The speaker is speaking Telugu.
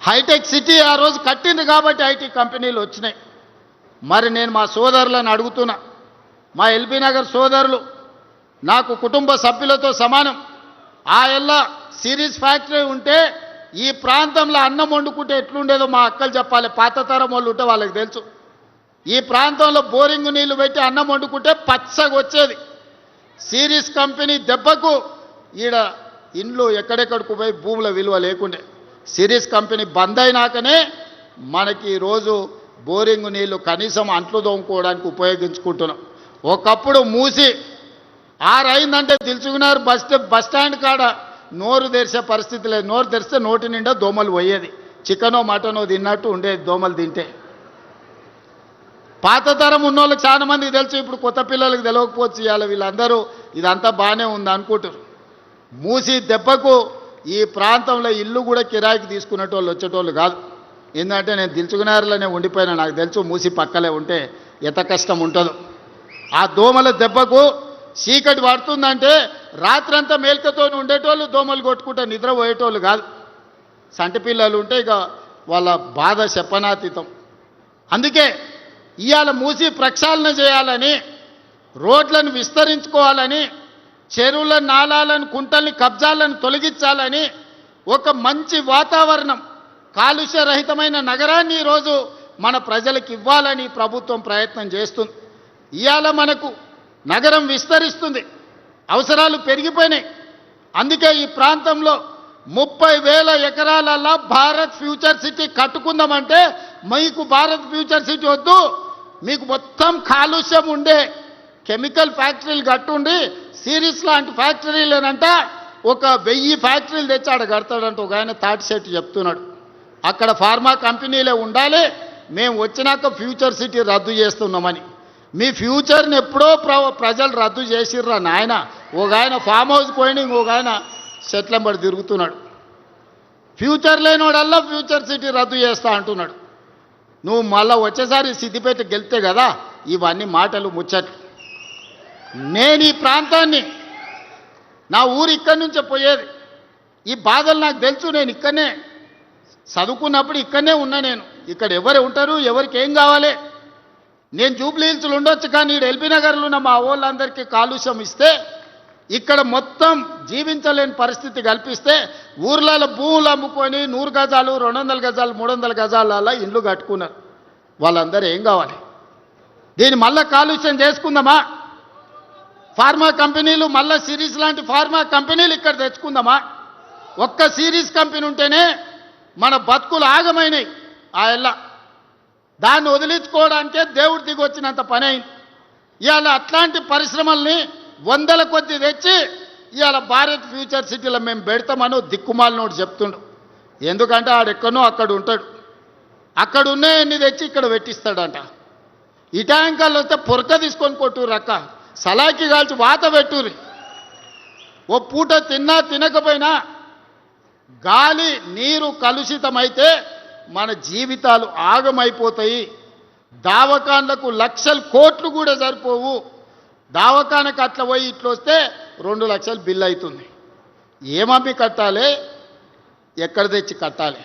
హైటెక్ సిటీ ఆ రోజు కట్టింది కాబట్టి ఐటీ కంపెనీలు వచ్చినాయి. మరి నేను మా సోదరులను అడుగుతున్నా, మా ఎల్బీ నగర్ సోదరులు నాకు కుటుంబ సభ్యులతో సమానం. ఆ ఎల్ల సిరీస్ ఫ్యాక్టరీ ఉంటే ఈ ప్రాంతంలో అన్నం వండుకుంటే ఎట్లుండేదో మా అక్కలు చెప్పాలి. పాత తరం వాళ్ళు ఉంటే వాళ్ళకి తెలుసు. ఈ ప్రాంతంలో బోరింగ్ నీళ్లు పెట్టి అన్నం వండుకుంటే పచ్చగా వచ్చేది. సిరీస్ కంపెనీ దెబ్బకు ఈడ ఇండ్లు ఎక్కడెక్కడికి పోయి భూముల విలువ లేకుండే. సిరీస్ కంపెనీ బంద్ అయినాకనే మనకి ఈరోజు బోరింగ్ నీళ్లు కనీసం అంట్లు తోముకోవడానికి ఉపయోగించుకుంటున్నాం. ఒకప్పుడు మూసి 6 అయిందంటే దిల్చుకున్నారు బస్ స్టాండ్ కాడ నోరు తెరిచే పరిస్థితి లేదు. నోరు తెరిస్తే నోటి నిండా దోమలు పోయేది. చికెనో మటనో తిన్నట్టు ఉండేది దోమలు తింటే. పాత తరం ఉన్నోళ్ళకి చాలా మందికి తెలుసు, ఇప్పుడు కొత్త పిల్లలకు తెలియకపోవచ్చు. ఇవాళ వీళ్ళందరూ ఇదంతా బాగానే ఉంది అనుకుంటారు. మూసి దెబ్బకు ఈ ప్రాంతంలో ఇల్లు కూడా కిరాయికి తీసుకునేటోళ్ళు వచ్చేటోళ్ళు కాదు. ఏంటంటే నేను దిల్చుకున్నారులోనే ఉండిపోయినా, నాకు తెలుసు మూసి పక్కలే ఉంటే ఎంత కష్టం ఉంటుందో. ఆ దోమల దెబ్బకు చీకటి పడుతుందంటే రాత్రంతా మేల్కతో ఉండేటోళ్ళు దోమలు కొట్టుకుంటే నిద్రపోయేటోళ్ళు కాదు. సంటి పిల్లలు ఉంటే ఇక వాళ్ళ బాధ చెప్పనాతీతం. అందుకే ఇవాళ మూసి ప్రక్షాళన చేయాలని, రోడ్లను విస్తరించుకోవాలని, చెరువుల నాలాలను కుంటల్ని కబ్జాలను తొలగించాలని, ఒక మంచి వాతావరణం కాలుష్యరహితమైన నగరాన్ని ఈరోజు మన ప్రజలకు ఇవ్వాలని ప్రభుత్వం ప్రయత్నం చేస్తుంది. ఇవాళ మనకు నగరం విస్తరిస్తుంది, అవసరాలు పెరిగిపోయినాయి. అందుకే ఈ ప్రాంతంలో 30,000 ఎకరాలలో భారత్ ఫ్యూచర్ సిటీ కట్టుకుందామంటే మీకు భారత్ ఫ్యూచర్ సిటీ వద్దు, మీకు మొత్తం కాలుష్యం ఉండే కెమికల్ ఫ్యాక్టరీలు కట్టుండి సిరీస్ లాంటి ఫ్యాక్టరీలేనంట ఒక 1000 ఫ్యాక్టరీలు తెచ్చాడు కడతాడంట. ఒక ఆయన తాటి సెట్ చెప్తున్నాడు. అక్కడ ఫార్మా కంపెనీలే ఉండాలి, మేము వచ్చినాక ఫ్యూచర్ సిటీ రద్దు చేస్తున్నామని. మీ ఫ్యూచర్ని ఎప్పుడో ప్రజలు రద్దు చేసిర్రా నాయన. ఒక ఆయన ఫామ్ హౌస్ పోయిన ఇంకొక ఆయన సెట్లంబడి తిరుగుతున్నాడు. ఫ్యూచర్ లేనివాడల్లా ఫ్యూచర్ సిటీ రద్దు చేస్తా అంటున్నాడు. నువ్వు మళ్ళీ వచ్చేసారి సిద్దిపేట గెలితే కదా ఇవన్నీ మాటలు ముచ్చట్లు. నేను ఈ ప్రాంతాన్ని, నా ఊరు ఇక్కడి నుంచే పోయేది. ఈ బాధలు నాకు తెలుసు. నేను ఇక్కడనే చదువుకున్నప్పుడు ఇక్కడనే ఉన్నా. నేను ఇక్కడ ఎవరు ఉంటారు, ఎవరికి ఏం కావాలి. నేను జూబ్లీ హిల్స్లో ఉండొచ్చు, కానీ ఇక్కడ ఎల్బీ నగర్లో ఉన్న మా వాళ్ళందరికీ కాలుష్యం ఇస్తే, ఇక్కడ మొత్తం జీవించలేని పరిస్థితి కల్పిస్తే ఊర్లలో భూములు అమ్ముకొని 100 గజాలు 200 గజాలు 300 గజాలలో ఇండ్లు కట్టుకున్నారు. వాళ్ళందరూ ఏం కావాలి? దీన్ని మళ్ళీ కాలుష్యం చేసుకుందామా? ఫార్మా కంపెనీలు మళ్ళీ సిరీస్ లాంటి ఫార్మా కంపెనీలు ఇక్కడ తెచ్చుకుందామా? ఒక్క సిరీస్ కంపెనీ ఉంటేనే మన బతుకులు ఆగమైనాయి. ఆ ఎల్ల దాన్ని వదిలించుకోవడానికే దేవుడు దిగి వచ్చినంత పని అయింది. ఇవాళ అట్లాంటి పరిశ్రమల్ని 100ల కొద్ది తెచ్చి ఇవాళ భారత్ ఫ్యూచర్ సిటీలో మేము పెడతామని దిక్కుమాలినోడు చెప్తుండు. ఎందుకంటే ఆడెక్కడో అక్కడ ఉంటాడు. అక్కడ ఉన్నాయన్ని తెచ్చి ఇక్కడ పెట్టిస్తాడంట. ఈ ట్యాంకర్లు వస్తే పొరక తీసుకొని కొట్టుర్రు అక్క, సలాకి కాల్చి వాత పెట్టుర్రి. ఓ పూట తిన్నా తినకపోయినా గాలి నీరు కలుషితమైతే మన జీవితాలు ఆగమైపోతాయి. దావకాన్లకు లక్షలు కోట్లు కూడా సరిపోవు. దావకానకు అట్లా పోయి ఇట్లా వస్తే 2 లక్షలు బిల్లు అవుతుంది. ఏమమ్మి కట్టాలి, ఎక్కడ తెచ్చి కట్టాలి?